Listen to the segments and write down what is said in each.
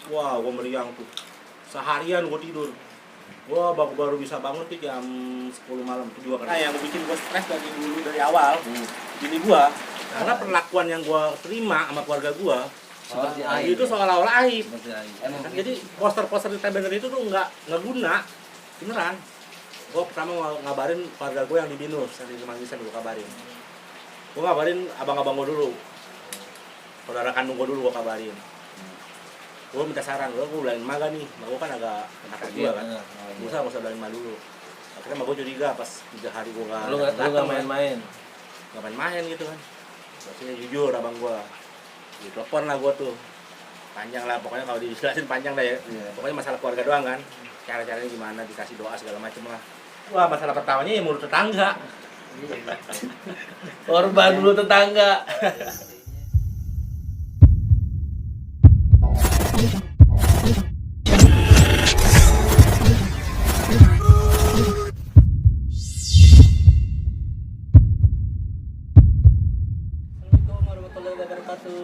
Wah, gua meriang tuh. Seharian gua tidur. Gua baru bisa bangun tuh jam 10 malam tuh juga kan. Nah, yang bikin gua stres dari awal. Bini gua, karena perlakuan yang gua terima sama keluarga gua Seperti aib. itu seolah-olah aib. Seperti aib. Emang jadi poster-poster di banner itu tuh nggak guna. Beneran. Gua pertama ngabarin keluarga gua yang di Binus, yang di Manggisan gua kabarin. Gua ngabarin abang-abang gua dulu. Saudara kandung gua dulu gua kabarin. Gue minta saran, gue bilangin emak gak nih? Emak gue kan agak anak gue kan. Gue usah bilangin emak dulu. Akhirnya emak gue curiga pas 3 hari gue gak Lu gak main-main? Gak main-main gitu kan. Maksudnya jujur abang gue. Ditelepon lah gue tuh. Panjang lah, pokoknya kalau dijelasin panjang dah ya. Pokoknya masalah keluarga doang kan. Cara-caranya gimana, dikasih doa segala macem lah. Wah, masalah pertamanya ya menurut tetangga. Korban dulu tetangga. Assalamualaikum warahmatullahi wabarakatuh.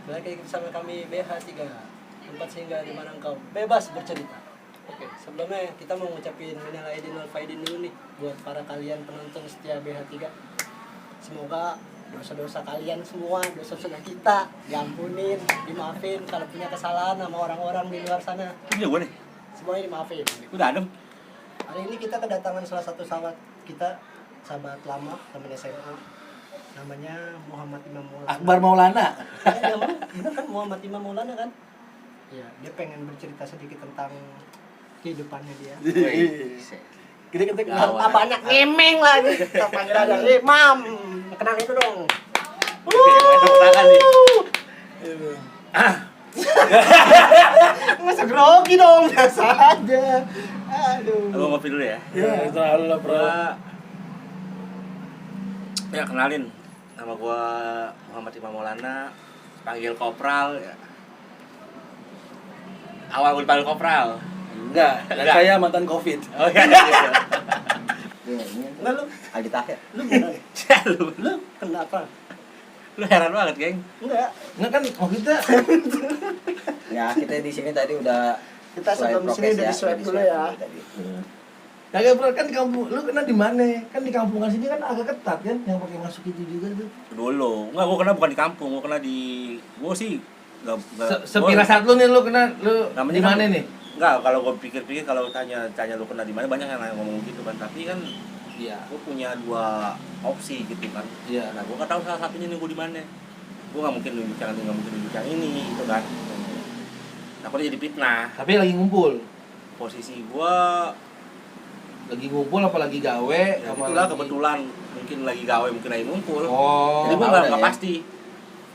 Lagi bersama kami BH3, tempat singgah di mana engkau bebas bercerita. Oke, sebelumnya kita mau ngucapin minal aidin wal faidin dulu nih buat para kalian penonton setia BH3. Semoga dosa-dosa kalian semua, dosa-dosa kita diampunin, dimaafin kalau punya kesalahan sama orang-orang di luar sana. Ini gue nih, Semuanya dimaafin. udah adem. Hari ini kita kedatangan salah satu sahabat kita, sahabat lama, teman SMA. Namanya Muhammad Imam Maulana. Akbar Maulana. Ya, bener kan Muhammad Imam Maulana kan? Iya, dia pengen bercerita sedikit tentang kehidupannya dia. Kita Banyak ngemeng lagi. Kita panggil aja Imam. Kenal itu dong. Tangan nih. Masa grogi dong, biasa aja. Aduh. Gue ngopi dulu ya. Ya, terlalu lah bro. Ya kenalin, nama gua Muhammad Imam Maulana, panggil Kopral ya. Awal gua dipanggil Kopral. Enggak, dan saya mantan Covid. Oh iya gitu. Enggak lu, Adit Akhir. lu gimana? Ya, lu Kenapa? heran banget, geng. Enggak. Enggak kan kalau kita Ya, kita di sini tadi udah Kita sebelum swipe sini prokes udah ya, di-swipe udah dulu di-swipe ya. tadi. kagak bro, kan di kampung lu kena di mana? Kan di kampungan sini kan agak ketat kan yang pakai masuk itu juga tuh. Dulu, enggak gua kena bukan di kampung, gua kena di gua sih Sepirasat lu nih lu kena lu Namanya di mana kan- nih? Enggak, kalau gua pikir-pikir kalau tanya lu kena di mana banyak yang ngomong gitu kan, tapi kan Iya. gua punya 2 opsi gitu kan. Iya. Nah, gua enggak tahu salah satunya nih gua di mana. Gua enggak mungkin nunjuk yang ini, enggak mungkin nunjuk yang ini gitu kan. Nah, aku jadi fitnah. Tapi lagi ngumpul. Posisi gua Lagi ngumpul apa lagi gawe? ya apa itulah lagi- kebetulan mungkin lagi gawe mungkin lagi ngumpul. Oh. Jadi gua tahu nggak ya. pasti.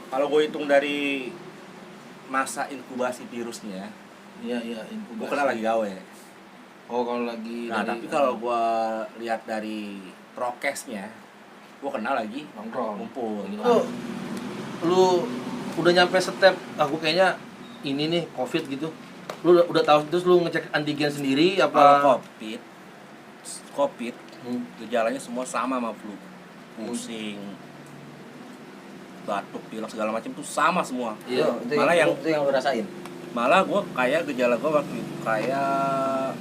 Kalau gue hitung dari masa inkubasi virusnya, Iya, iya, inkubasi. gue kena lagi gawe. Oh, kalau lagi Nah, dari- tapi kalau gue lihat dari prokesnya, gue kena lagi nongkrong ngumpul. Lu udah nyampe step aku kayaknya ini nih Covid gitu. Lu udah tahu terus lu ngecek antigen sendiri Kalau apa? COVID, Hmm. gejalanya semua sama sama flu, pusing, batuk, pilek segala macam tuh sama semua. Iya. Itu Malah yang yang- itu yang lu rasain. Malah gue kayak gejala gue waktu itu kayak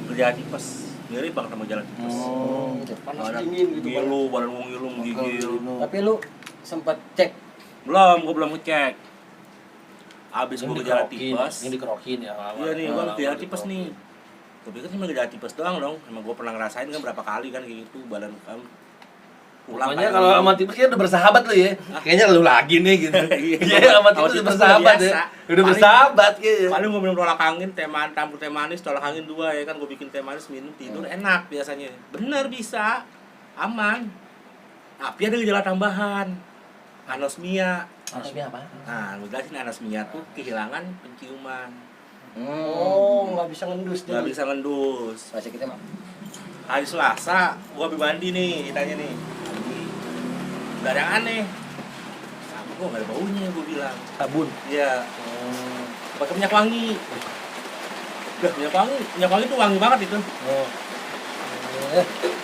gejala tipes, mirip banget sama gejala tipes. Oh. Panas Badan dingin gitu kan. ngilu, badan gue ngilu, menggigil. Tapi lu sempat cek Gue belum ngecek. Abis gue gejala tipes. Ini dikerokin ya. Iya nih, gue gejala tipes nih. Gue pikir cuma gejala tipes doang dong. Emang gue pernah ngerasain kan berapa kali kan kayak gitu, badan kan. Pokoknya kalau sama tipes kayaknya udah bersahabat lu ya. Kayaknya lu lagi nih gitu. Iya, sama tipes udah bersahabat ya. Udah bersahabat kayaknya. Paling gue minum tolak angin, campur teh manis, tolak angin 2 ya kan. Gue bikin teh manis, minum, tidur enak biasanya. Bener bisa, aman. Tapi ada gejala tambahan, anosmia. Harusnya apa? Nah, gue jelasin anosmia tuh kehilangan penciuman. Oh, nggak bisa ngendus Gak jadi. bisa ngendus. rasa kita mah. Hari Selasa, gue habis mandi nih, ditanya nih. Gak ada yang aneh. Sama gue gak ada baunya, gue bilang. Sabun. Iya. Pakai minyak wangi. Udah, minyak wangi tuh wangi banget itu. Oh.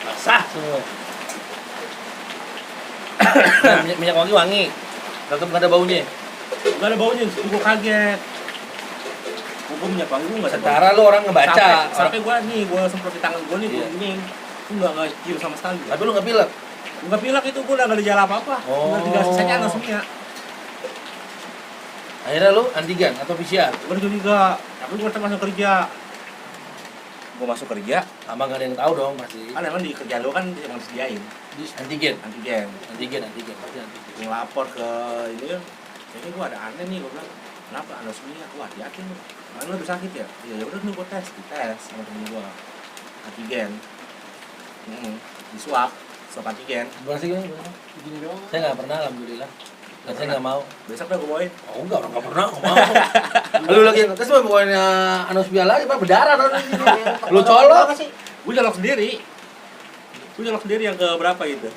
Basah. Semua. minyak wangi wangi. Tetap gak ada baunya. Gak ada baunya, gue kaget. Gue punya panggil, gue nggak Sementara lu orang ngebaca. Sampai gue nih, gue semprot di tangan gue nih, Iya. ini gue nggak cium sama sekali. Tapi lu nggak pilek. Gue nggak pilek itu, gue udah nggak ada gejala apa-apa. Oh. Udah dikasih saja anosmia. Akhirnya lu antigen atau PCR? Gue juga, tapi gue tetap masuk kerja. Gue masuk kerja, Abang nggak ada yang tahu dong pasti. kan emang di kerjaan lo kan emang disediain Antigen. antigen. Pasti antigen. Gue lapor ke ini kan, kayaknya gue ada aneh nih, gue bilang, kenapa anosmia? Wah, hati-hati lu. Mana lu udah sakit ya? Iya, ya udah nih gue dites sama temen gue. Antigen. Di swab antigen. Gimana sih gimana? Begini doang. Saya nggak pernah, alhamdulillah. Dan saya nggak mau. Besok dah gue bawain. Oh enggak, orang nggak pernah, nggak mau. Lu lagi ngetes mah pokoknya anosmia lagi, Pak, berdarah dong. Lu colok. Gue nyolok sendiri. Gue nyolok sendiri yang ke berapa gitu.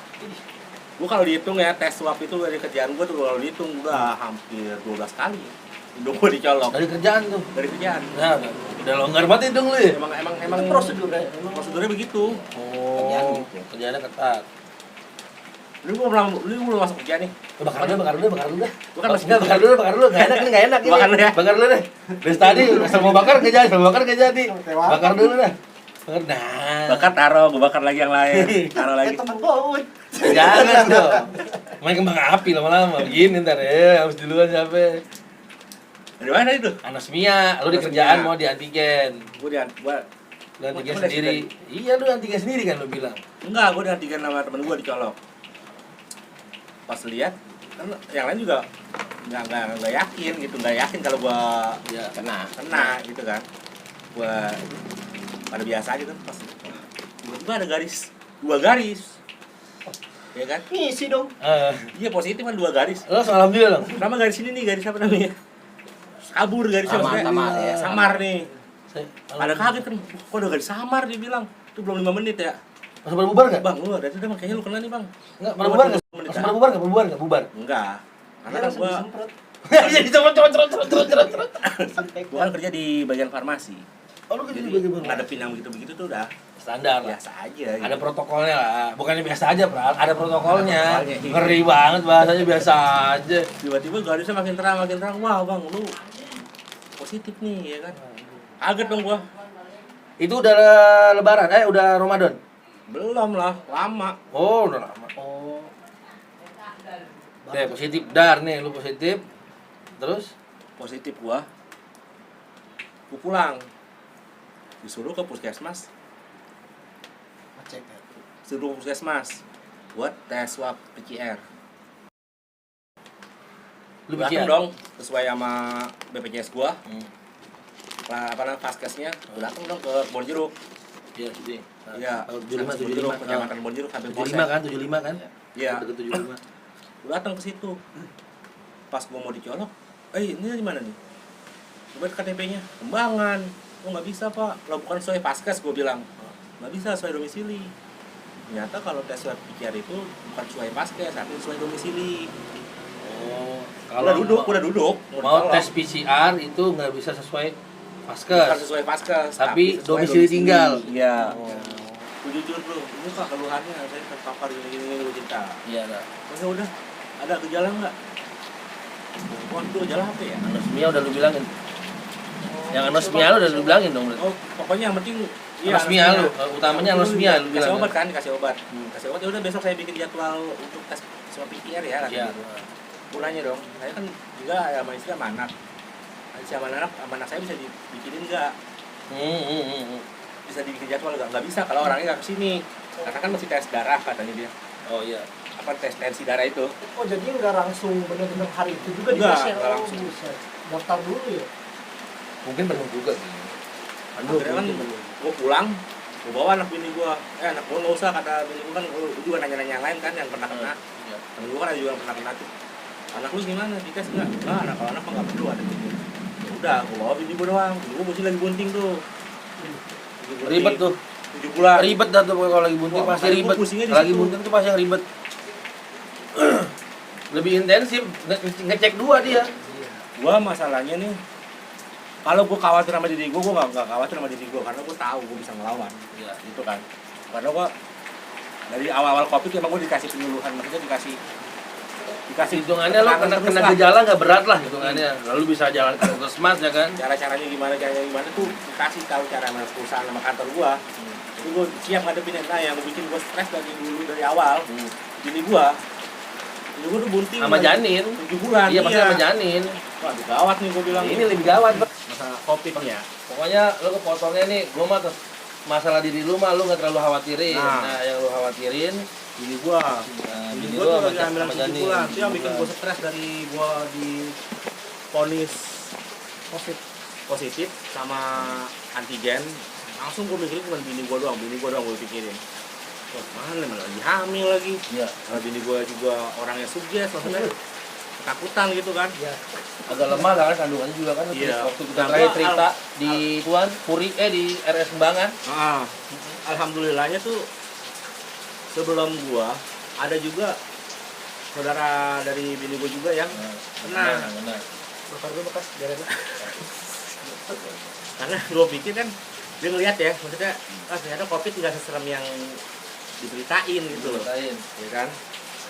Gue kalau dihitung ya, tes swab itu dari kerjaan gue tuh kalau dihitung udah hampir 12 kali. Udah gue dicolok. Dari kerjaan tuh. Dari kerjaan. Nah, udah longgar banget hidung lu ya. Emang Itu prosedurnya. prosedurnya begitu. Oh, kerjaannya ketat. Lu belum masuk kerja nih. Bakar dulu dah. Gua kan masih Enggak, bakar dulu. Enggak enak ini, enggak enak ini. Bakar dulu ya? Bakar dulu deh. Dari tadi asal mau bakar enggak jadi, Bakar dulu dah. Bakar. Nah. Bakar taruh, gue bakar lagi yang lain. Taruh lagi. Temen gue. Jangan dong. Main kembang api lama-lama. Begini ntar ya, harus duluan siapa. Dari mana itu? Anosmia, lu di kerjaan mau di antigen. Gue Lu antigen Gua sendiri. Iya, lu antigen sendiri kan lu bilang. enggak, gue diantigen sama temen gue dicolok. Pas lihat, kan yang lain juga nggak yakin gitu, nggak yakin kalau gue Ya. kena gitu kan. Gue pada biasa aja kan pas tiba-tiba ada dua garis. Ya kan? Ngisi dong. Iya positif kan 2 garis. Lu alhamdulillah. Nama garis ini nih, garis apa namanya? Kabur garisnya maksudnya. Samar, ya. Samar nih. Saya Ada kaget kan, kok udah garis samar dia bilang. Itu belum 5 menit ya. Masuk pada bubar enggak? Bang, lu ada itu kayaknya lu kena nih, Bang. Enggak, pada bubar enggak? Menit, Masuk ya? pada bubar enggak? Bubar. Enggak. Karena Dia kan langsung gua disemprot. Ya dicoba. gua kan kerja di bagian farmasi. Oh, lu kerja Jadi di bagian bubar. ngadepin yang begitu-begitu tuh udah Standar lah. biasa aja gitu. Ada protokolnya lah. Bukannya biasa aja, Pral. Ada protokolnya. Ada protokolnya. Ngeri banget bahasanya biasa aja. Tiba-tiba garisnya makin terang. Wah, Bang, lu positif nih ya kan. Kaget dong gua. Itu udah lebaran, udah Ramadan. Belum lah, lama. Oh, udah lama. Oh. Deh, positif dar nih, lu positif. Terus Positif gua pulang. Disuruh ke puskesmas. Cek ya. Suruh puskesmas buat tes swab PCR. lu Datang bikin dong sesuai sama BPJS gua. Apa namanya paskesnya? Gua datang dong ke Kebon Jeruk. Iya, gitu. Iya, 75 Kecamatan Kebon Jeruk sampai 75 kan, 75 kan? Iya. Deket 75. Gua datang ke situ. Pas gua mau dicolok, ini di mana nih? Coba KTP-nya, Kembangan. Oh nggak bisa pak, lo bukan sesuai paskes, gue bilang nggak bisa sesuai domisili. Ternyata kalau tes swab PCR itu bukan sesuai paskes, tapi sesuai domisili. Oh, Udah duduk. Mau tes PCR itu nggak bisa sesuai Bukan paskes. sesuai paskes, Tapi sesuai domisili tinggal. Iya. Oh. Gue jujur bro, ini kak keluhannya saya terpapar gini gue cerita. Iya, dah. Udah, ada gejala nggak? Waduh, gejala apa ya? Anosmia udah lu bilangin. Yang anosmia lu udah lu bilangin dong. Oh, pokoknya yang penting Anosmia lu, utamanya anosmia lu kasih bilang. obat kan, kasih obat. Hmm. Kasih obat ya udah besok saya bikin jadwal untuk tes swab PCR ya Iya. gitu. Mulanya dong. Saya kan juga sama istri sama anak. Sama anak saya bisa dibikinin nggak? Bisa dibikin jadwal nggak bisa kalau orangnya nggak kesini. Karena kan masih tes darah katanya dia. Oh iya. Apa tes tensi darah itu? Oh jadi nggak langsung benar-benar hari itu juga Nggak, dites ya? nggak Oh, langsung. buset. Daftar dulu ya? Mungkin penuh juga sih. Akhirnya kan gue pulang, gue bawa anak bini gue. Anak gue nggak usah, kata bini gue kan. Gue juga nanya-nanya yang lain kan yang pernah kena. Iya. Temen gue kan ada juga yang pernah kena tuh. Anak lu gimana? Dites nggak? Nggak, anak kalau anak mah nggak perlu ada gitu. Ya udah, gue bawa bini gue doang. Bini gue mesti lagi bunting tuh. Ribet tuh. 7 bulan. Ribet dah tuh kalau lagi bunting. Wah, Pasti makanya ribet. gua pusingnya di Lagi situ. bunting tuh pasti yang ribet. Lebih intensif, ngecek dua dia. Gue masalahnya nih, kalau gue khawatir sama diri gue nggak khawatir sama diri gue karena gue tahu gue bisa ngelawan. Iya. Gitu kan. Karena gue dari awal-awal COVID emang gue dikasih penyuluhan, maksudnya dikasih dikasih hitungannya lo kena terus lah. gejala nggak berat lah hitungannya, lalu bisa jalan ke puskesmas ya kan. Caranya gimana tuh dikasih tahu cara sama perusahaan sama kantor gua. Jadi gua siap ngadepin yang gue bikin gua stres dari awal. Bini gua tuh bunting Sama janin 7 bulan. iya pasti sama janin. Wah, gawat nih gua bilang. Ini lebih gawat Bang. masa Covid ya. Pokoknya lo kepotongnya nih, gua mah masalah diri lu mah lu nggak terlalu khawatirin. Nah. Nah, yang lu khawatirin Bini gua bini gua lu tuh sama lagi hamil sama 7 janin. bulan. Itu yang bikin gua stres dari gua di vonis positif sama antigen. Langsung gua mikirin cuma bini gua doang gua pikirin. Wah, mana lagi hamil lagi. Iya. Karena bini gua juga orangnya sugest, maksudnya ketakutan gitu kan. Ya, Agak lemah lah kan kandungannya juga kan. Iya. Waktu kita Nah, terakhir gua cerita di Tuan Puri di RS Kembangan. Alhamdulillahnya tuh sebelum gua ada juga saudara dari bini gua juga yang kena. Benar. bakar dulu bekas biar enak. Karena gua pikir kan dia ngeliat ya, maksudnya ternyata Covid nggak seserem yang diberitain gitu loh, Ceritain. ya kan?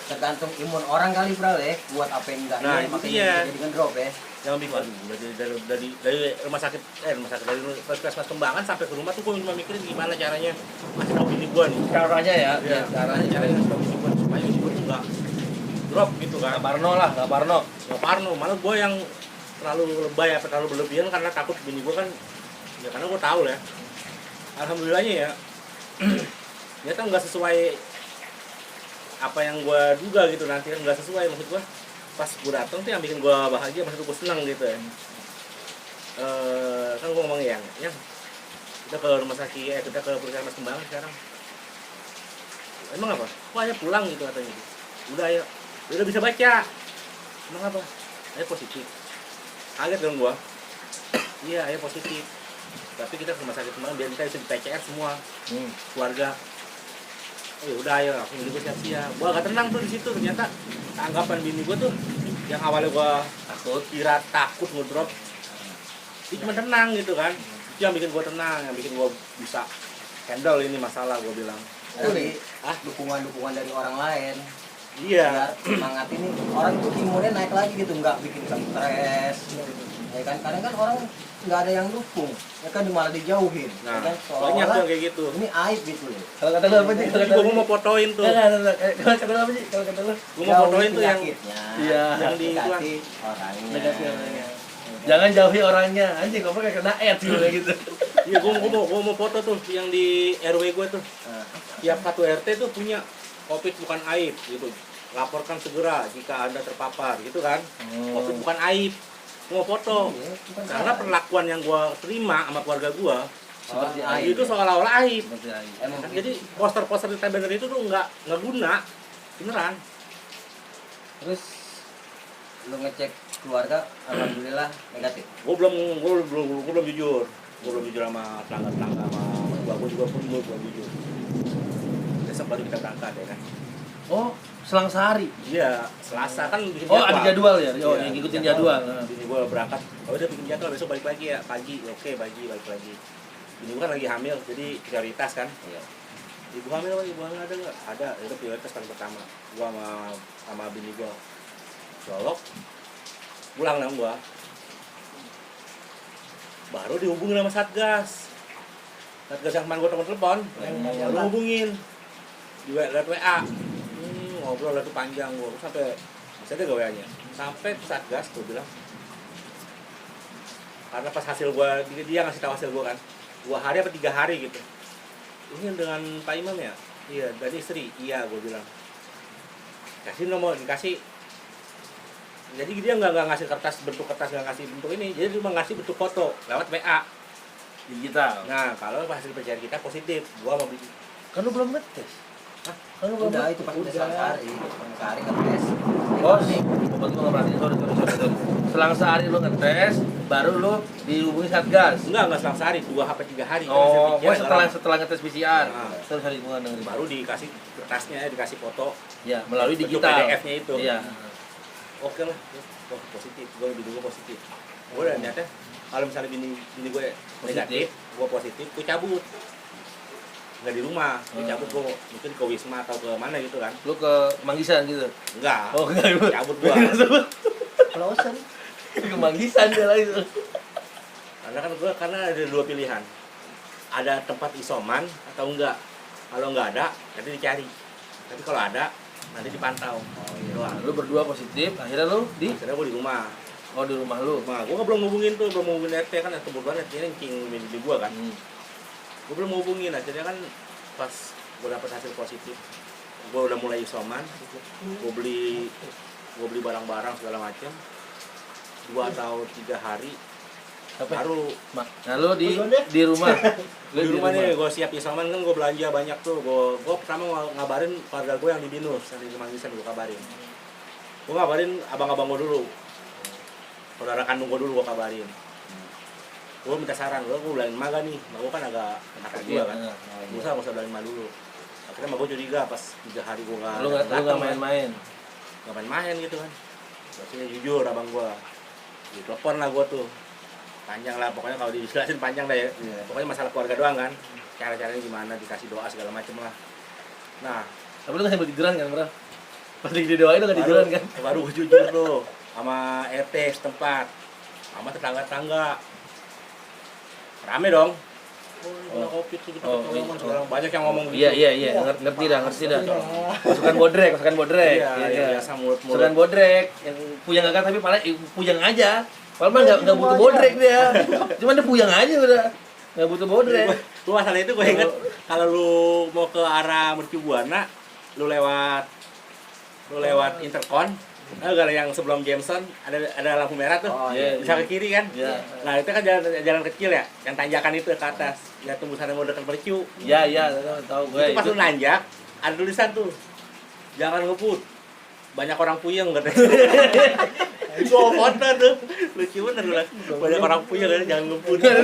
Tergantung imun orang kali bro ya, buat apa yang enggaknya, Nah, itu makanya dia. jadi ngedrop ya. Yang bikin dari rumah sakit dari puskesmas Kembangan sampai ke rumah tuh gua cuma mikirin gimana caranya masih tahu bini gua nih. Caranya ya, Iya, caranya. caranya ngasih tahu bini gua supaya bini gua tuh nggak drop gitu kan. Nggak Parno lah, nggak Parno. Nggak parno, malah gue yang terlalu lebay apa terlalu berlebihan karena takut bini gue kan, ya karena gue tahu ya. Alhamdulillahnya ya, ternyata nggak sesuai apa yang gue duga gitu, nanti kan nggak sesuai. Maksud gue pas gue datang tuh yang bikin gue bahagia, maksud gue senang gitu ya. Kan gue ngomong yang kita ke rumah sakit, kita ke puskesmas Kembangan sekarang. Emang apa? Kok aja pulang gitu katanya. Udah ayo, udah bisa baca. Emang apa? Ayo positif. Kaget dong gua. Iya, ayo positif. Tapi kita ke rumah sakit Kembangan biar kita bisa di PCR semua keluarga. Oh ya udah ayo, aku bini gua siap-siap. Gua agak tenang tuh di situ. Ternyata tanggapan bini gua tuh yang awalnya gua takut ngedrop. Dia cuma tenang gitu kan. Itu yang bikin gua tenang, yang bikin gua bisa handle ini masalah, gua bilang. Jadi dukungan dari orang lain. Iya. Biar semangat ini orang tuh imunnya naik lagi gitu, nggak bikin stres. Ya kan kadang kan orang nggak ada yang dukung, ya kan malah dijauhin. Nah, Ya kan banyak tuh yang kayak gitu. ini aib gitu loh. Kalau kata lu apa sih? Jadi gua mau fotoin tuh. Kalau kata lu apa sih? Kalau kata lu? Gua mau fotoin tuh yang penyakitnya, Iya. yang di dekati orangnya. Dekati orangnya. Jangan jauhi orangnya. Anjing, kok kayak kena ads gitu gitu. iya gua mau foto tuh yang di RW gua tuh. Tiap satu RT tuh punya Covid bukan aib gitu. Laporkan segera jika Anda terpapar gitu kan. Covid bukan aib. Gua mau foto. Iya, bukan Karena salah. perlakuan yang gua terima sama keluarga gua Seperti Oh, aib. itu seolah-olah aib. Seperti aib. Emang Kan, jadi poster-poster di banner itu tuh nggak guna. Beneran. terus lu ngecek keluarga, alhamdulillah negatif. Gua belum jujur. Gua belum jujur sama tetangga-tetangga sama mertua gua juga pun gua belum jujur. Besok baru kita berangkat ya kan. Oh, selang sehari. Iya, Selasa kan bikin Oh, ada jadwal ya? Oh, Iya, yang ngikutin bikin jadwal. Bini gue berangkat, oh udah bikin jadwal besok balik lagi ya pagi. Oke, balik lagi. Bini gue kan lagi hamil, jadi prioritas kan. Iya. Ibu hamil ada nggak? Ada, itu prioritas paling pertama. Gua sama bini gue Solok, pulang dong gua. Baru dihubungin sama Satgas yang kemarin gue telepon, baru hubungin di WA. Ngobrol itu panjang gua sampai bisa deh gaweannya sampai ke Satgas. Gua bilang karena pas hasil gua dia ngasih tahu hasil gua kan 2 hari apa 3 hari gitu, ini dengan Pak Imam ya, iya dari istri, iya gua bilang kasih nomor dikasih. Jadi dia nggak ngasih bentuk kertas, nggak ngasih bentuk ini, jadi cuma ngasih bentuk foto lewat WA Digital. nah kalau hasil PCR kita positif gua mau bikin. Kan lu belum ngetes. Kan lu belum Udah ngetes. itu pas udah selang sehari ngetes. Oh, obat gua nggak perhatiin. Sorry. Selang sehari lu ngetes, baru lu dihubungi Satgas. Enggak selang sehari, 2 sampai 3 hari kan hasil Oh, PCR setelah ngetes PCR. Nah. Sorry, gua dengerin. baru dikasih kertasnya, dikasih foto Ya, melalui bentuk digital. PDF-nya itu. Iya. Oke lah, wah positif, gue positif. Gue udah ternyata kalau misalnya bini gue negatif, gue positif, gue cabut. nggak di rumah, dia cabut gua mungkin ke Wisma atau ke mana gitu kan. Lu ke Manggisan gitu. Enggak, Oh, enggak. cabut gua. Pelausan. Ke Manggisan dia lagi. Karena ada dua pilihan. Ada tempat isoman atau enggak. Kalau enggak ada, nanti dicari. Tapi kalau ada, nanti dipantau. Nah, lu berdua positif, akhirnya lu di Akhirnya gua di rumah. oh di rumah lu. Nah, gua belum hubungin RT kan, kebetulan RT-nya king di gua kan. Gue belum hubungin, akhirnya kan pas gue dapet hasil positif, gue udah mulai isoman, gue beli barang-barang segala macam, 2 atau 3 hari baru Nah, lu di rumah. Lu di rumah nih gue siap isoman kan, gue belanja banyak tuh, gue pertama ngabarin keluarga gue yang di Binus, yang di Manggisan gue kabarin, gue ngabarin abang-abang gue dulu, saudara kandung gue dulu gue kabarin. Gue minta saran, gue bilangin mah gak nih, gue kan agak kakak gue kan, gue usah bilangin mah dulu. Akhirnya mah gue curiga pas 3 hari gue Lu nggak main-main. Gak main-main gitu kan. Maksudnya jujur abang gue, ditelepon lah gue tuh, panjang lah pokoknya, kalau dijelasin panjang dah ya. Pokoknya masalah keluarga doang kan, cara-caranya gimana, dikasih doa segala macem lah. Nah, Tapi lu nggak sambil tiduran kan, bro? Pas lagi didoain lu nggak tiduran kan? baru gue jujur tuh sama RT setempat, sama tetangga-tetangga. Rame dong. Oh, kena COVID tuh, kita ketolongan sekarang. Banyak yang ngomong gitu. Iya, ngerti dah. Masukan bodrek. Iya, biasa mulut-mulut. Masukan bodrek, yang puyang agak tapi paling puyang aja. Padahal mah nggak butuh bodrek dia. Cuman dia puyang aja udah. Nggak butuh bodrek. Lu masalah itu gue inget, kalau lu mau ke arah Mercu Buana, lu lewat Intercon. Nah, kalau yang sebelum Jameson ada lampu merah tuh, bisa ke kiri kan? Iya. Nah itu kan jalan kecil ya, yang tanjakan itu ke atas, ya tembusannya mau dekat Mercu. Iya, tahu gue. Itu pas lu nanjak, ada tulisan tuh, jangan ngebut, banyak orang puyeng katanya. Itu foto tuh, lucu bener lah, banyak orang puyeng kan, jangan ngebut. Nggak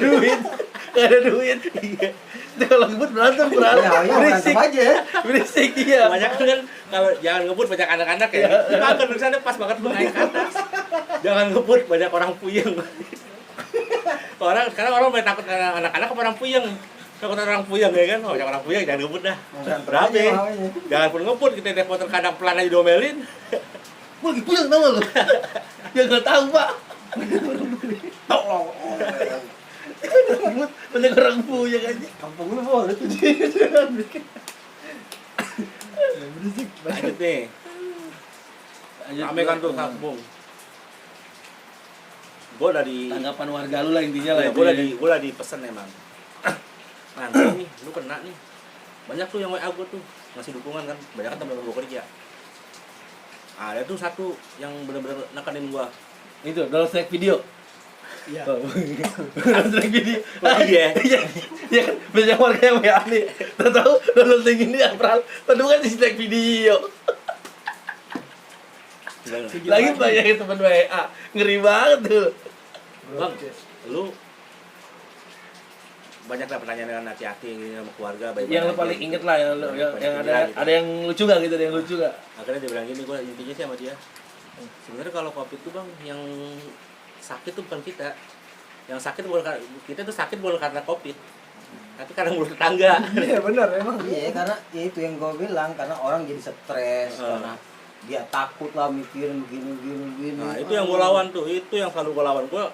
ada duit. Iya. Itu kalau ngebut berantem berisik aja. Berisik iya. Banyak kan kalau jangan ngebut banyak anak-anak ya. Itu kan tulisannya pas banget lu naik ke atas. Jangan ngebut banyak orang puyeng. Sekarang orang banyak takut anak-anak apa orang puyeng. Takut orang puyeng ya kan. Banyak orang puyeng jangan ngebut dah. Berapa? Jangan pun ngebut, kita telepon terkadang pelan aja diomelin. Gua lagi puyeng tau gak lu? Dia nggak tahu pak. Banyak orang puyeng aja. Kampung lu boleh tuh. Berisik. Lanjut nih. Rame kan tuh kampung. Gue udah di Tanggapan warga lu lah intinya lah. gue udah pesen emang. Nanti nih, lu kena nih. Banyak tuh yang WA gue tuh ngasih dukungan kan. Banyak kan temen gue kerja. Ada tuh satu yang bener-bener nekanin gue. Itu download strike video. Iya. Download strike video. Iya. Iya kan banyak warga yang WA nih. Tahu download strike ini apa? Padahal kan di strike video. Lagi banyak teman WA. Ngeri banget tuh. Bang, lu banyak lah pertanyaan dengan hati-hati sama keluarga baik. Yang lu paling inget lah yang ada yang lucu gak gitu, ada yang lucu gak? Akhirnya dia bilang gini, gue intinya sih sama dia. Sebenarnya kalau COVID itu bang, yang sakit tuh bukan kita. Yang sakit bukan kita tuh sakit bukan karena COVID. Tapi karena mulut tetangga. Iya benar emang. Iya, karena ya itu yang gue bilang, karena orang jadi stres, karena dia takut lah mikirin begini. Nah itu yang gue lawan tuh, itu yang selalu gue lawan. Gue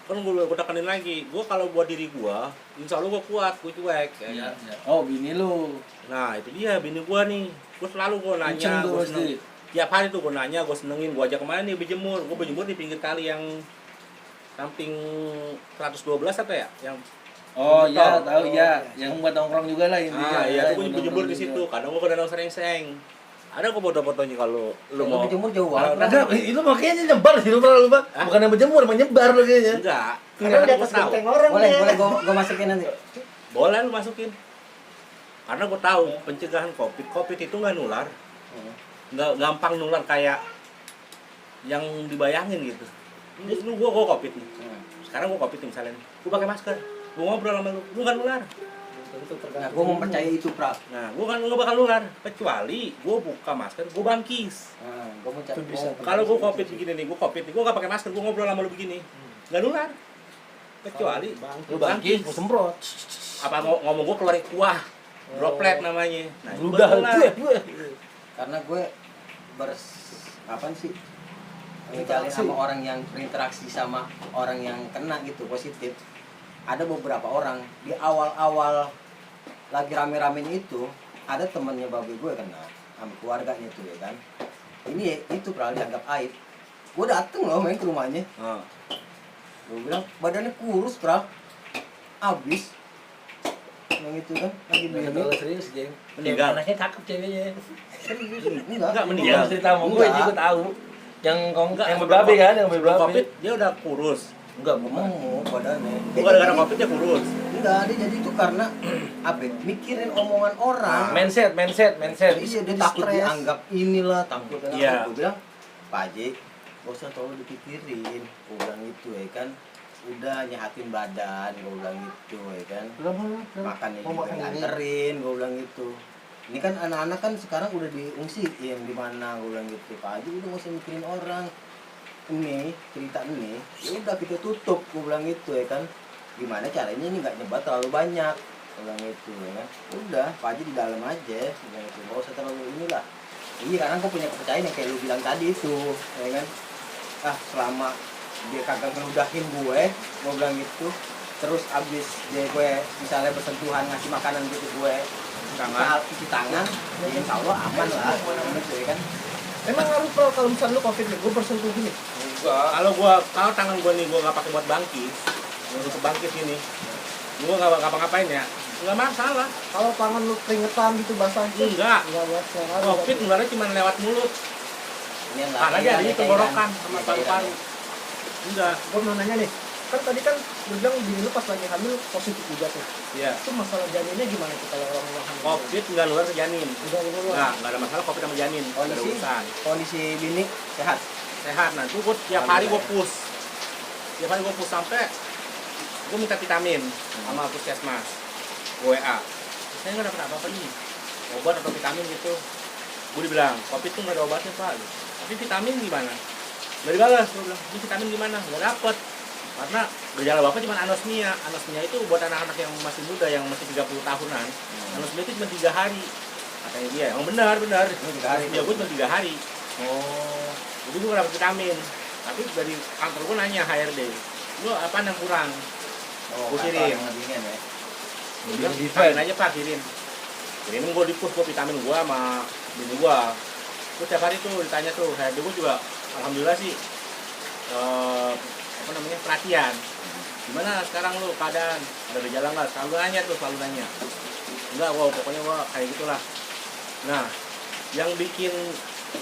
kan gue tekanin lagi, gue kalau buat diri gue, insya Allah gue kuat, gue cuek. Ya. Oh bini lu. Nah itu dia bini gue nih, gue selalu gue nanya, gue seneng. Tiap hari tuh gue nanya, gue senengin, gue ajak kemana nih berjemur, gue berjemur di pinggir kali yang samping 112 atau ya, yang oh iya tahu ya, yang buat nongkrong juga lah intinya. Ah iya, gue berjemur di situ, kadang gue ke danau Serengseng. Ada kok foto-fotonya kalau lu mau. berjemur jauh banget. Ada, itu makanya nyebar sih lu pernah lupa. Bukan yang berjemur, emang nyebar lu kayaknya. Enggak. Karena di atas genteng orang. Boleh gue masukin nanti. Boleh lu masukin. Karena gue tahu pencegahan COVID itu nggak nular, nggak gampang nular kayak yang dibayangin gitu. Lu gue COVID nih. Sekarang gue COVID nih misalnya, gue pakai masker, gue ngobrol sama lu nggak nular. Nah, gue mempercayai itu, Prap. Nah, gue kan nggak bakal nular, kecuali gue buka masker, gue bangkis. Nah, gue mencari. Kalau gue COVID begini nih, gue nggak pakai masker, gue ngobrol sama lu begini, nggak nular. Kecuali Lu bangkis, lu semprot. apa ngomong gue keluar kuah. Droplet namanya. Nah, itu Udah, betul lah. Karena gue apaan sih? Ngejalin sama orang yang berinteraksi sama orang yang kena gitu positif. Ada beberapa orang di awal-awal lagi rame-ramenya itu ada temannya babe gue kena sama keluarganya tuh ya kan. Ini itu pernah dianggap aib. Gue dateng loh main ke rumahnya. Gue bilang badannya kurus pral. Abis. Yang itu kan lagi Nggak begini. terlalu serius, Jeng. Meninggal. Anaknya cakep ceweknya. Enggak. meninggal. Yang cerita sama gue Enggak. juga tahu. Yang Enggak, yang sebelum berbabe kan, yang Sebelum berbabe. Covid dia udah kurus. Enggak, Ngomong badannya. Bukan gara-gara Covid dia kurus. Enggak, dia jadi itu karena apa? Ya, mikirin omongan orang. Mindset. Iya, dia takut stres. dianggap inilah, takut Iya. Gue bilang, Pak Haji, gak usah terlalu dipikirin. Gue bilang gitu ya kan. Udah nyehatin badan, gue bilang gitu ya kan. Makannya juga nganterin, gue bilang gitu. Ini kan anak-anak kan sekarang udah diungsiin di mana, gue bilang gitu. Pak Haji udah gak usah mikirin orang. Ini cerita ini, ya udah kita tutup, gue bilang gitu ya kan. Gimana caranya ini nggak nyebar terlalu banyak, gue bilang gitu ya kan. Udah, Pak Haji di dalam aja, gue bilang gitu. Gak usah terlalu inilah. Iya, karena gue punya kepercayaan yang kayak lu bilang tadi itu, ya kan. Selama dia kagak ngeludahin gue bilang gitu. Terus abis dia gue misalnya bersentuhan ngasih makanan gitu gue cuci tangan, ya insya Allah aman lah, gitu ya kan. Emang ngaruh kalau misalnya lu covid nih, gue bersentuh gini. Kalau tangan gua nih gua nggak pakai buat bangkit, untuk bangkit ini, gua nggak ngapa-ngapain ya, nggak masalah. Kalau tangan lu keringetan gitu basah itu Enggak. ngaruh. Covid nularnya cuma lewat mulut, Ini yang tangan aja di tenggorokan sama paru-paru. Enggak. Gue mau nanya nih, kan tadi kan lu bilang bini lu pas lagi hamil positif juga tuh. Iya. Itu masalah janinnya gimana tuh kalau orang hamil? Covid nggak nular ke janin. Udah lu. Nggak ada masalah Covid sama janin. Nggak ada urusan. Kondisi bini sehat. Sehat. Nah, itu gua tiap hari gua push. Tiap hari gua push sampai gua minta vitamin sama puskesmas. WA. Saya nggak dapat apa-apa nih. Obat atau vitamin gitu. Gua dibilang, Covid tuh nggak ada obatnya, Pak. Tapi vitamin gimana? Nggak dibalas. Gua bilang, ini vitamin gimana? Nggak dapet. Karena gejala bapak cuma anosmia. Anosmia itu buat anak-anak yang masih muda, yang masih 30 tahunan. Anosmia itu cuma 3 hari. Katanya dia, emang benar. 3 hari. Dia gue cuma 3 hari. Jadi gue gak dapet vitamin. Tapi dari kantor gue nanya HRD, gue apa yang kurang? Gue kirim. Lebihnya ya. Gue bilang, kirim aja Pak, kirim. Kirimin gue di push, gue vitamin gue sama bini gue. Gue tiap hari tuh ditanya tuh, HRD gue juga alhamdulillah sih perhatian. Gimana sekarang lu keadaan? Ada gejala nggak? Selalu nanya. Enggak, pokoknya kayak gitulah. Nah, yang bikin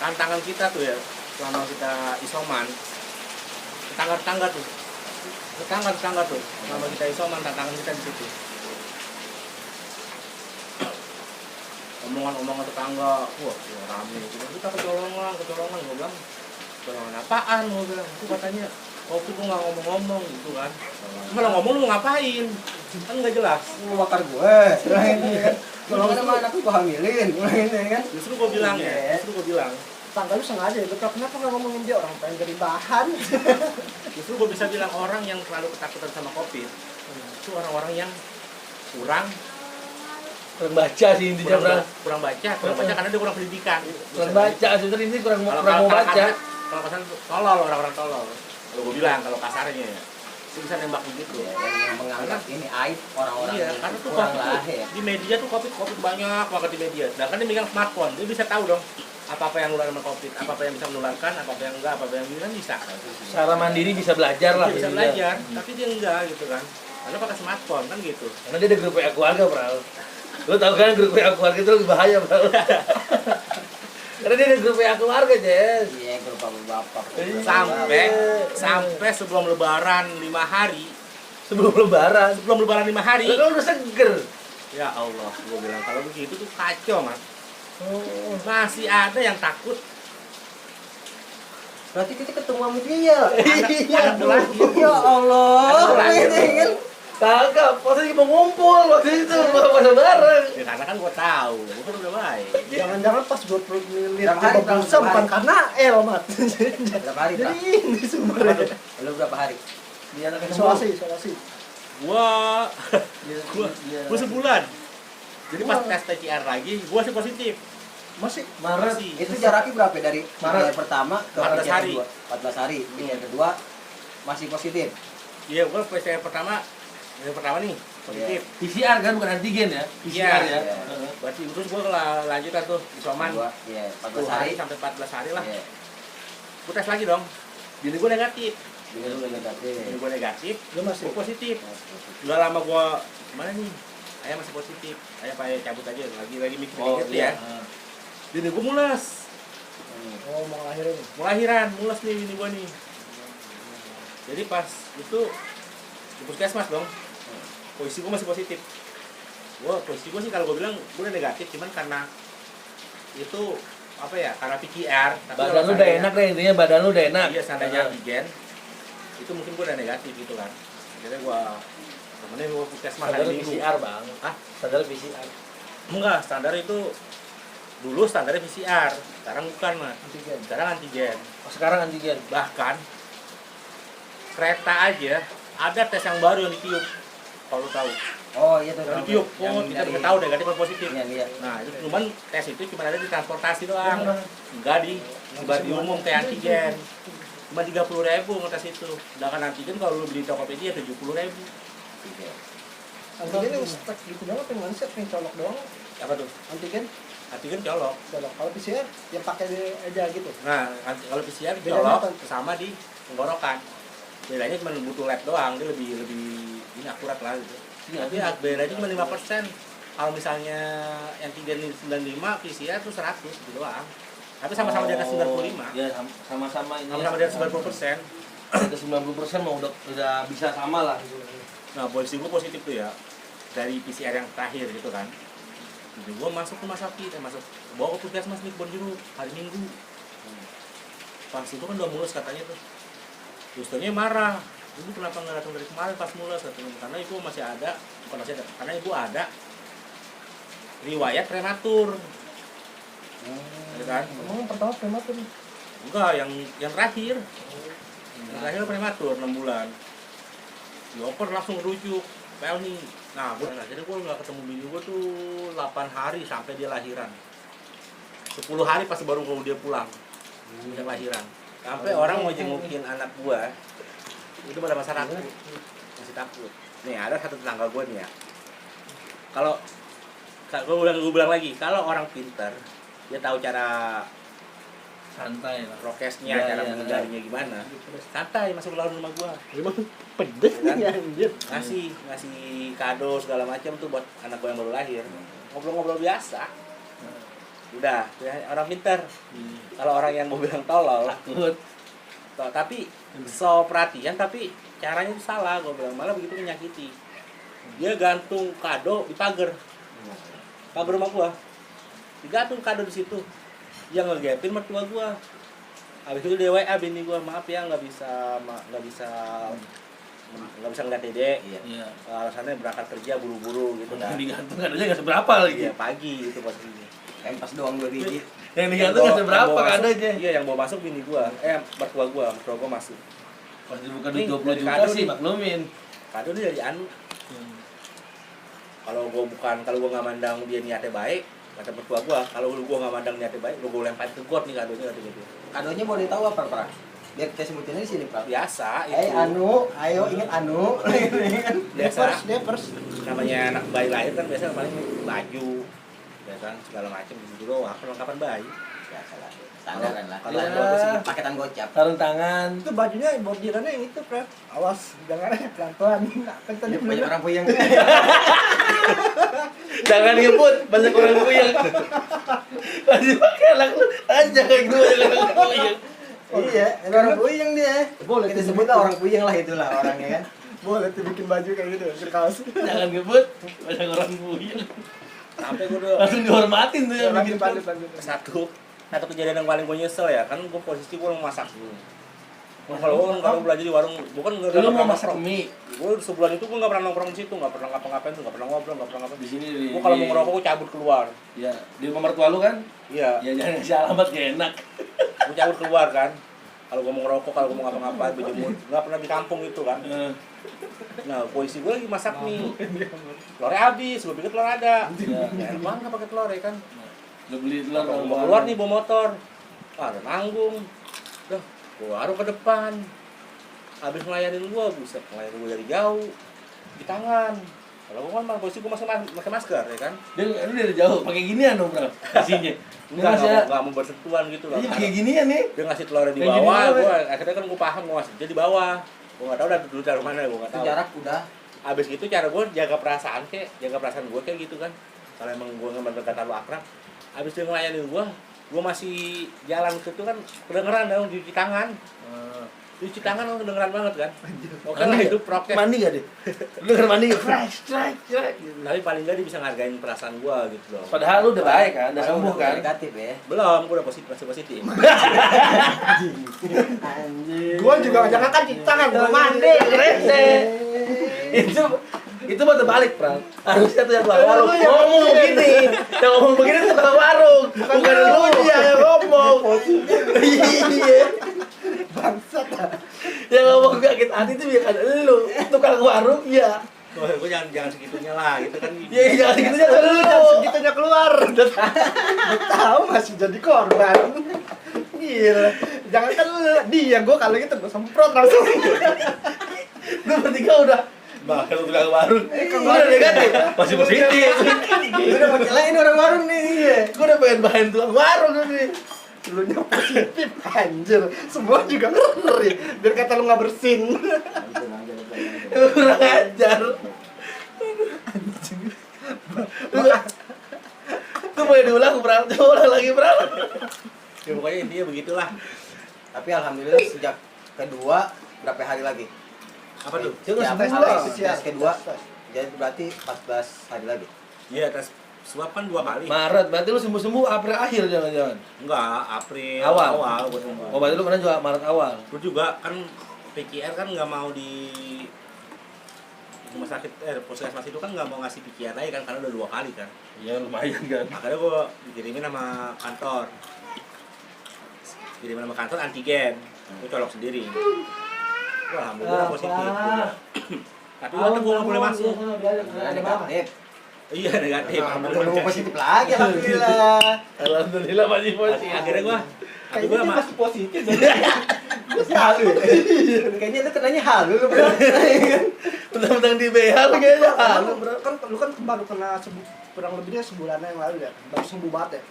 tantangan kita tuh ya, selama kita isoman, tetangga tuh. Selama kita isoman, tantangan kita di situ. Omongan tetangga, wah rame. Kita kecolongan. Gue bilang, kecolongan apaan? Gue bilang, itu katanya kopi tuh nggak ngomong-ngomong gitu kan. Kalau ngomong lu ngapain? Kan nggak jelas. Lu bakar gue. Kalau sama anak gue hamilin, kan. Justru gue bilang ya, Tangga lu sengaja ya, kenapa nggak ngomongin dia, orang pengen jadi bahan? justru gue bisa bilang orang yang terlalu ketakutan sama COVID itu orang-orang yang kurang baca sih intinya, Bang. kurang baca karena dia kurang pendidikan. Kurang baca, sebenarnya ini kurang mau baca. Kalau kasar tolol, orang-orang tolol. Kalau gue bilang, kalau kasarnya ya, dia bisa nembak begitu. Yang menganggap ini aib orang-orang. Iya, karena tuh kurang COVID lah tuh, ya. di media tuh COVID banyak banget di media. Sedangkan dia megang smartphone, dia bisa tahu dong apa yang nular sama COVID, apa yang bisa menularkan, apa yang enggak, apa yang kan bisa. Secara mandiri bisa belajar lah. Dia bisa intinya. belajar, tapi dia enggak gitu kan. Karena pakai smartphone kan gitu. Karena dia ada grup WA keluarga, Bro. Lo tau kan grup WA keluarga itu lebih bahaya, Bro. Karena dia ada grup WA keluarga, Jess. Iya, grup bapak. Sampai sebelum lebaran 5 hari. Sebelum lebaran 5 hari. lo udah seger. Ya Allah, gue bilang kalau begitu tuh kacau, Mas. Masih ada yang takut. Berarti kita ketemu sama dia. Anak lagi. Ya Allah. Kagak, pas lagi mau ngumpul waktu itu pada bareng. Ya karena kan gue tahu, gue kan udah baik. Jangan-jangan pas 20 menit Berapa hari, Bang? pulsa bukan karena Mat. Berapa hari, Pak? Jadi ini sumbernya. Lu berapa hari? Dia anak Isolasi. Gua sebulan. Jadi pas tes PCR lagi, gua sih positif. Masih Maret. Masih. Itu jaraknya berapa dari Maret. PCR pertama ke 14 PCR hari. kedua? 14 hari. PCR kedua masih positif. Iya, gua PCR pertama, yang pertama nih positif. PCR kan bukan antigen ya? PCR ya. Iya. Heeh. Berarti terus gua lanjutan tuh isoman Kedua, iya, 10 14 hari. hari sampai 14 hari lah. Iya. Gua tes lagi dong. Jadi gua negatif. Juga lu negatif. Jadi gua negatif, Lu masih gua positif. Positif. Udah lama gua mana nih? Ayah masih positif. Ayah pakai cabut aja lagi mikir-mikir iya. ya. Jadi gua mules. Oh, mau lahirin. Mau lahiran, mules nih ini gua nih. Jadi pas itu di puskesmas dong. Posisi gua masih positif. Posisi gua sih kalau gua bilang gua udah negatif, cuman karena itu apa ya? Karena PCR. Tapi Badan kalau lu udah seandainya- enak deh, intinya badan lu udah enak. Iya, seandainya antigen itu mungkin gua udah negatif gitu kan. Jadi gua temennya gua puskesmas Standar hari Minggu. PCR, Bang. Hah? Standar PCR. Enggak, standar itu dulu standarnya PCR, sekarang bukan mas. Antigen. Sekarang antigen. Oh, sekarang antigen. Bahkan kereta aja ada tes yang baru yang ditiup. Kalau lu tahu, Oh, iya tuh. yang ditiup, kita udah tahu negatif atau positif. Iya, iya. Nah, itu cuman tes itu cuma ada di transportasi doang, enggak di umum kayak antigen. Cuma 30.000 ngetes itu. Sedangkan antigen kalau lu beli di Tokopedia 70.000. Iya. Antigen yang stek gitu doang apa yang manusia yang colok doang? Apa tuh? Antigen Antigen colok. colok. Kalau PCR yang pakai aja gitu. Nah, kalau PCR Bedanya colok apa? sama di tenggorokan. Bedanya cuma butuh lab doang, dia lebih ini akurat lah gitu. Iya, Tapi bedanya cuma 5%. Kalau misalnya antigen 95, PCR tuh 100 gitu doang. Tapi sama-sama di atas 95. Ya, sama-sama ini. Sama-sama di atas 90%. Di atas 90% mau udah bisa sama lah. Nah, posisi gue positif tuh ya. Dari PCR yang terakhir gitu kan. Jadi gue masuk ke rumah sakit, masuk bawa ke puskesmas nih Kebon Jeruk hari Minggu. Pas itu kan udah mulus katanya tuh. Susternya marah. Ibu kenapa nggak datang dari kemarin pas mulus katanya? Karena ibu masih ada, bukan masih ada, karena ibu ada riwayat prematur. Ya kan? Emang pertama prematur. Enggak, yang terakhir. Yang terakhir prematur 6 bulan. Dioper langsung rujuk. Pel nih. Nah, jadi gue nggak ketemu bini gue tuh 8 hari sampai dia lahiran. 10 hari pas baru dia pulang. Dia lahiran. Sampai orang mau jengukin anak gue, itu pada masa takut. Masih takut. Nih, ada satu tetangga gue nih ya. Kalau gue bilang lagi, kalau orang pinter, dia tahu cara Santai lah. prokesnya, Ya, cara ya. menghindarinya gimana. Santai masuk ke dalam rumah gua. Emang pedes Kan? nih anjir. Ngasih kado segala macam tuh buat anak gua yang baru lahir. Ngobrol-ngobrol biasa. Udah, ya, orang pinter. Kalau orang yang mau bilang tolol, Takut. tapi so perhatian tapi caranya itu salah, gua bilang malah begitu menyakiti. Dia gantung kado di pagar. Pagar rumah gua. Digantung kado di situ. Yang ngegapin mertua gua. Habis itu dia WA bini gua, maaf ya nggak bisa ngeliat Dede. Iya. Iya. Alasannya berangkat kerja buru-buru gitu kan. Yang digantung kadanya nggak seberapa lagi. Iya pagi itu posisinya. Pas doang 2 biji. Yang digantung nggak seberapa kadanya. Iya yang bawa masuk bini gua, mertua gua masuk. Pas dibuka Nih, duit 20 dari juta kado sih nih. maklumin. Kado ini dari Anu. Kalau gua nggak mandang dia niatnya baik, kata mertua gua, kalau gua nggak mandang niatnya baik, gua lemparin ke got nih kadonya kata gitu. Kadonya boleh tahu apa, Pra? Biar kita sebutinnya di sini, Pra. Biasa itu. Anu, ayo ingat Anu. Biasa. Devers. Namanya anak bayi lahir kan biasanya paling baju, ya kan segala macam gitu doang, perlengkapan bayi. Biasa lah. Standaran lah. Kalau Ya. ada bagus sih paketan gocap. Sarung tangan. Itu bajunya bordirannya yang itu, Fred. Awas, jangan pelan-pelan. Kan tadi Ini banyak orang puyeng. Jangan ngebut, banyak orang puyeng. Masih pakai anak lu, aja kayak gue jangan orang puyeng. Iya, ada orang puyeng dia. Boleh Kita sebutlah orang puyeng lah itulah orangnya kan. boleh tuh bikin baju kayak gitu, kaos. Jangan ngebut, banyak orang puyeng. Sampai gue udah Langsung dihormatin tuh yang bikin Lanjut, lanjut. satu kejadian yang paling gue nyesel ya, kan gue posisi gue masak dulu. Kalau belajar di warung, bukan nggak Lu mau pernah masak nongkrong. mie Gue sebulan itu gue nggak pernah nongkrong di situ, nggak pernah ngapa-ngapain tuh, nggak pernah ngobrol, nggak pernah ngapain. di sini. Gue kalau mau ngerokok gue cabut keluar. Ya, di rumah mertua lu kan? Iya, Ya jangan ngasih alamat gak enak. gue cabut keluar kan. kalau gue mau ngerokok, kalau gue mau ngapa-ngapain, berjemur, nggak pernah di kampung itu kan. Nah, polisi gue lagi masak nih, telurnya habis, gue pikir telur ada. Ya, enak banget nggak pakai telur ya kan. Lu beli telur Mau keluar nih bawa motor, ada nanggung, dah, gue baru ke depan. Habis ngelayanin gue, buset, ngelayanin gue dari jauh, di tangan. Kalau gue kan malah polisi gue pakai masker ya kan. Dia dari jauh pakai ginian dong, Bro. Isinya. Nggak mau bersentuhan gitu loh. Iya, pakai ginian nih. Dia ngasih telurnya di Kayak gini bawah, doang, gue akhirnya kan gue paham gue ngasih dia di bawah. Gue nggak tahu dah dulu cara mana, gue nggak Itu tahu. jarak udah. Abis itu cara gue jaga perasaan gue kayak gitu kan. Kalau emang gue nggak berkata lu akrab, abis dia ngelayanin gue masih jalan ke situ kan kedengeran dong cuci tangan. Cuci tangan kan kedengeran banget kan. Oke lah itu prokes. Mandi gak deh? Lu kan mandi gak? Fresh. Tapi paling nggak dia bisa ngargain perasaan gue gitu loh. Padahal lu udah baik kan, udah sembuh kan? Negatif ya. Belum, gue udah masih positif. Gua juga jangan kan cuci tangan, gua mandi. Rese. Itu mau terbalik, Pral. Harusnya tuh yang tukang warung ngomong begini. Yang ngomong begini tuh tukang warung. Bukan lu dia yang ngomong. Iya. Bangsat. Yang ngomong sakit hati itu bukan lu. Tukang warung ya. Gue jangan segitunya lah, gitu kan. Ya jangan segitunya lu. Segitunya keluar. Udah tahu masih jadi korban. Gila. Jangan kan dia, gua kalau gitu gua semprot langsung. Lu bertiga udah bakal tukang warung. Udah negatif. Masih positif. Gue udah mau nyalain orang warung nih. Gue udah pengen bahan tukang warung nih. Lu nya positif anjir. Semua juga ngeri. Biar kata lu enggak bersin. Kurang ajar. Itu boleh diulang, Pral. Coba ulang lagi, Pral. Ya pokoknya intinya begitulah. Tapi alhamdulillah sejak kedua berapa hari lagi? Apa tuh? Itu Ya, sembuh tes kedua. Jadi berarti 14 hari lagi. Iya, tes swab kan 2 kali. Maret, berarti lu sembuh April akhir jangan-jangan. Enggak, April Awal. gua sembuh. Oh, berarti lu pernah juga Maret awal. Terus juga kan PCR kan nggak mau di rumah sakit puskesmas itu kan nggak mau ngasih PCR lagi kan karena udah 2 kali kan. Iya, lumayan kan. Akhirnya gua dikirimin sama kantor. Kirimin sama kantor antigen. Gua colok sendiri. Wah, alhamdulillah positif. Tapi waktu gua nggak boleh masuk. Negatif. Iya negatif. Alhamdulillah positif lagi alhamdulillah. Alhamdulillah masih positif. Akhirnya gua Kayaknya dia masih positif. Masih halu. Kayaknya lu kenanya halu lu. Mentang-mentang di BH lu kayaknya halu. Kan lu kan baru kena kurang lebihnya sebulan yang lalu ya. Baru sembuh banget ya.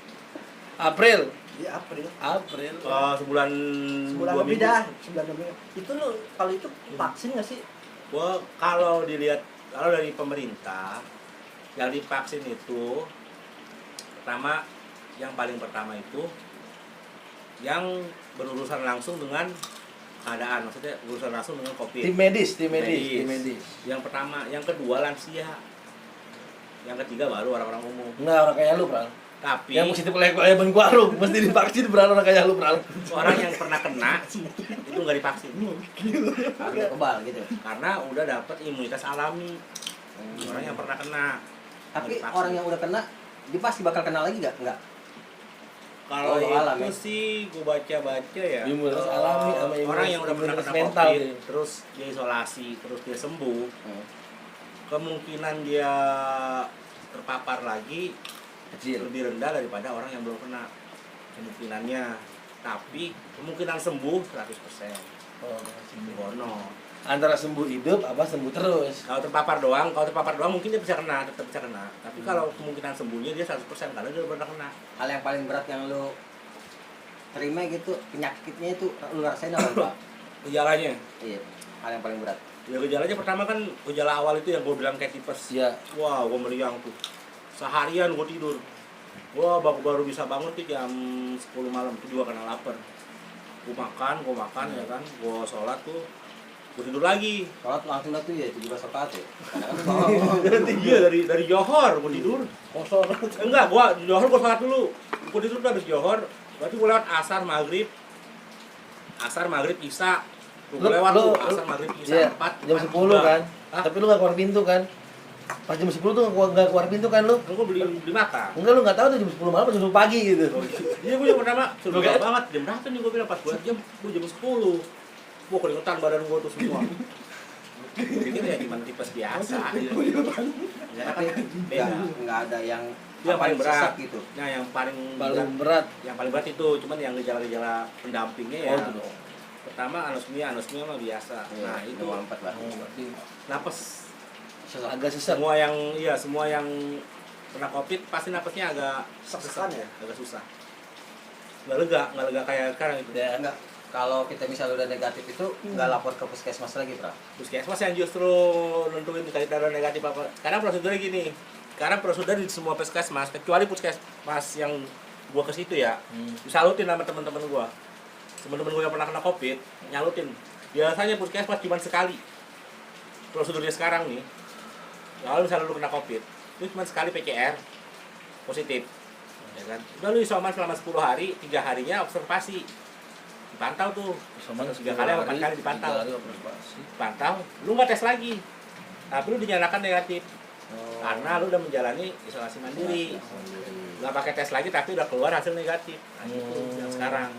April. Iya, April. sebulan Sebulan 2 lebih minggu. dah, sebulan lebih. Itu lu kalau itu vaksin nggak sih? Gua kalau dari pemerintah yang divaksin itu yang paling pertama itu yang berurusan langsung dengan keadaan, maksudnya berurusan langsung dengan COVID. Tim medis. Yang pertama, yang kedua lansia. Yang ketiga baru orang-orang umum. Enggak, orang kayak lu, Pral. Tapi Yang mesti pelayan warung, mesti divaksin Pral, orang kayak lu, Pral. orang yang pernah kena itu nggak divaksin Udah kebal gitu. karena udah dapat imunitas alami. Orang yang pernah kena. Tapi Divaksin. orang yang udah kena dia pasti bakal kena lagi enggak? Kalau Oh, itu alami. sih gue baca-baca ya. Imunitas alami sama orang yang udah pernah imunitas kena mental COVID, gitu. terus dia isolasi, terus dia sembuh, Hmm. kemungkinan dia terpapar lagi Kecil. lebih rendah daripada orang yang belum kena kemungkinannya. Tapi kemungkinan sembuh 100%. Oh, Bono. antara sembuh hidup apa sembuh terus. Kalau terpapar doang mungkin dia tetap bisa kena. Tapi kalau kemungkinan sembuhnya dia 100% karena dia udah pernah kena. Hal yang paling berat yang lu terima gitu, penyakitnya itu lu rasain apa, Pak? Gejalanya. Iya, hal yang paling berat. Ya gejalanya pertama kan gejala awal itu yang gue bilang kayak tipes. Iya. Wah, gue meriang tuh. Seharian gue tidur. Gue baru bisa bangun tuh jam 10 malam itu juga karena lapar. Gue makan ya kan. Gue sholat tuh. Gue tidur lagi. Sholat langsung dah tuh ya, 17 rakaat ya. Iya dari Johor gue tidur. Kosong. Enggak, di Johor gue sholat dulu. Gue tidur tuh habis Johor. Berarti gue lewat asar maghrib, isya. Gue lewat tuh asar maghrib isya Iya, 4 jam 10 kan. Hah? Tapi lu gak keluar pintu kan? Pas jam 10 tuh nggak keluar pintu kan lu? Gue beli makan. Enggak, lu nggak tahu tuh jam 10 malam atau jam 10 pagi gitu. Iya, gue yang pertama sudah banget. Jam berapa nih gue bilang pas gue jam 10. Gue keringetan badan gue tuh semua. Jadi ya cuma tipes biasa. Ya kan beda. Nggak ada yang Paling berat gitu. Nah, yang paling berat. Yang paling berat itu cuman yang gejala-gejala pendampingnya ya. Itu dong. Pertama anosmia mah biasa. Nah, itu empat lah. Berarti napas agak sesak. Semua yang kena Covid pasti napasnya agak sesak ya, agak susah. Nggak lega kayak sekarang itu. Ya. Enggak. Kalau kita misalnya udah negatif itu nggak lapor ke puskesmas lagi, Pra. Puskesmas yang justru nentuin kita darah negatif apa. Karena prosedurnya gini. Karena prosedur di semua puskesmas, kecuali puskesmas yang gua ke situ ya, disalutin sama teman-teman gua. Teman-teman gua yang pernah kena Covid, nyalutin. Biasanya puskesmas cuma sekali. Prosedurnya sekarang nih. Lalu misalnya lu kena Covid, itu cuma sekali PCR positif. Ya kan? Udah lu isoman selama 10 hari, 3 harinya observasi. Dipantau tuh. Isoman 3 kali atau 4 kali dipantau. 3 kali observasi. Pantau, lu nggak tes lagi. Tapi lu dinyatakan negatif. Karena lu udah menjalani isolasi mandiri. Nggak pakai tes lagi tapi udah keluar hasil negatif. Nah, itu yang sekarang.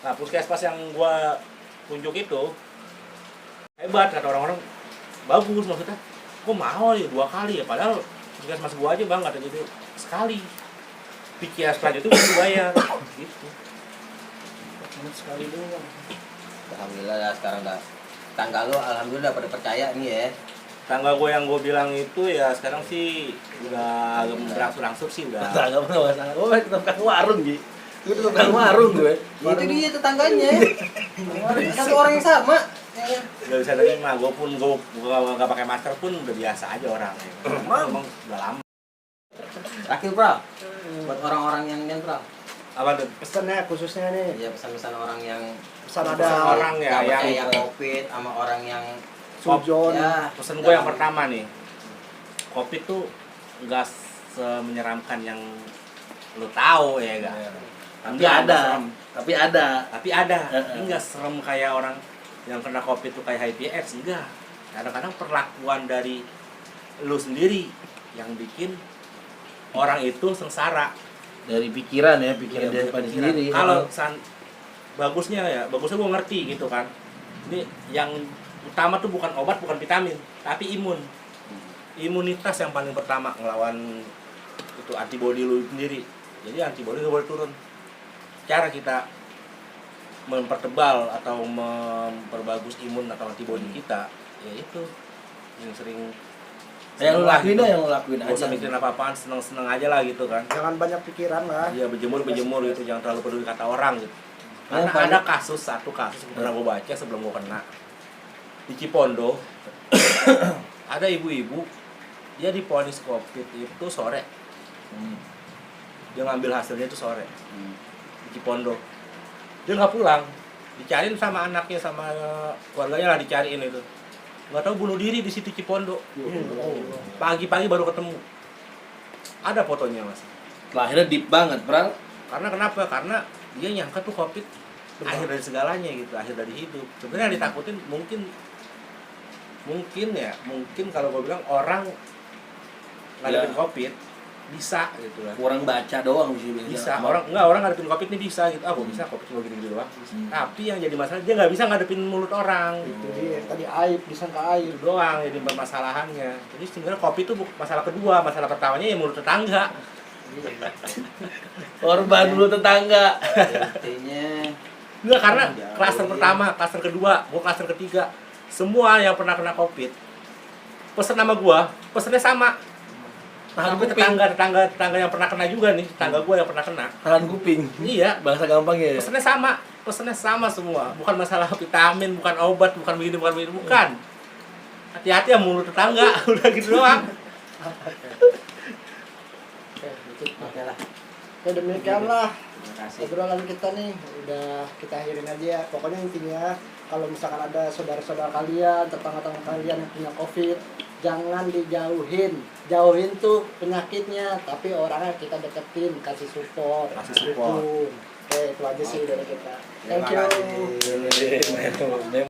Nah, puskesmas yang gua tunjuk itu hebat, kata orang-orang. Bagus maksudnya. Kok mau ya 2 kali ya? Padahal puskesmas gua aja bang katanya itu sekali. PCR selanjutnya itu dibayar. Gitu. Cuma sekali doang. Alhamdulillah ya sekarang dah. Tangga lu alhamdulillah pada percaya nih ya. Tangga gue yang gue bilang itu ya sekarang sih udah agak berangsur-angsur sih udah. Enggak pernah masalah. Gue tetap kan warung, Gi. Gue tetap kan warung gue. Ya, itu dia tetangganya. Satu orang yang sama. Gak bisa terima, gue gak pakai masker pun udah biasa aja orang. Emang udah lama. Terakhir, Pra. Buat orang-orang yang Pra. Apa tuh? Pesannya khususnya nih, Ya pesan-pesan orang yang pesan Pesan ada orang ya yang yang Covid sama orang yang sujon. ya pesen gue yang pertama nih. Covid tuh nggak semenyeramkan yang lu tahu ya gak? Tapi ada. Tapi ada. Ini nggak serem kayak orang yang kena Covid tuh kayak HIV/AIDS, enggak. Kadang-kadang perlakuan dari lu sendiri yang bikin orang itu sengsara. Dari pikiran ya, pikiran Iya, daripada pikiran. sendiri. Kalau bagusnya gue ngerti gitu kan. Ini yang utama tuh bukan obat, bukan vitamin, tapi imunitas yang paling pertama ngelawan itu antibodi lu sendiri. Jadi antibodi lu boleh turun. Cara kita mempertebal atau memperbagus imun atau antibodi kita, ya itu yang sering yang lu lakuin Gak aja. usah mikirin apa-apaan, seneng-seneng aja lah gitu kan. Jangan banyak pikiran lah. Iya, berjemur gitu, jangan terlalu peduli kata orang gitu. Karena Yang ada satu kasus yang pernah gue baca sebelum gue kena di Cipondo. Ada ibu-ibu, dia divonis Covid itu sore. Dia ngambil hasilnya itu sore di Cipondo. Dia nggak pulang, dicariin sama anaknya sama keluarganya lah, dicariin itu. Nggak tahu bunuh diri di situ Cipondo. Pagi-pagi baru ketemu. Ada fotonya mas. Lahirnya deep banget, Pral. Karena kenapa? Karena dia nyangka tuh Covid akhir dari segalanya gitu, akhir dari hidup. Sebenarnya yang ditakutin mungkin kalau gue bilang orang ngadepin Covid bisa gitu kan. Kurang baca doang sih Bisa. Orang ngadepin Covid nih bisa gitu. Gue bisa Covid cuma gini-gini doang. Tapi yang jadi masalah dia nggak bisa ngadepin mulut orang. Itu dia tadi aib, disangka aib. Itu doang jadi permasalahannya. Jadi sebenarnya Covid itu masalah kedua, masalah pertamanya ya mulut tetangga. Korban dulu tetangga. intinya Enggak, karena klaster pertama, klaster kedua, klaster ketiga, semua yang pernah kena Covid pesen nama gua, pesennya sama. Tapi tetangga yang pernah kena juga nih, tetangga gua yang pernah kena. Tahan kuping. Iya, Bahasa gampang ya. pesennya sama semua. Bukan masalah vitamin, bukan obat, bukan begini, bukan. Hati-hati ya mulut tetangga, udah gitu doang. oke lah. Oke, demikianlah Terima kasih. obrolan kita nih, udah kita akhirin aja ya. Pokoknya intinya kalau misalkan ada saudara-saudara kalian, tetangga-tetangga kalian yang punya Covid, jangan dijauhin. Jauhin tuh penyakitnya, tapi orangnya kita deketin, kasih support. Kasih support. Gitu. Oke, itu aja sih dari kita. Thank Terima you. kasih. Memang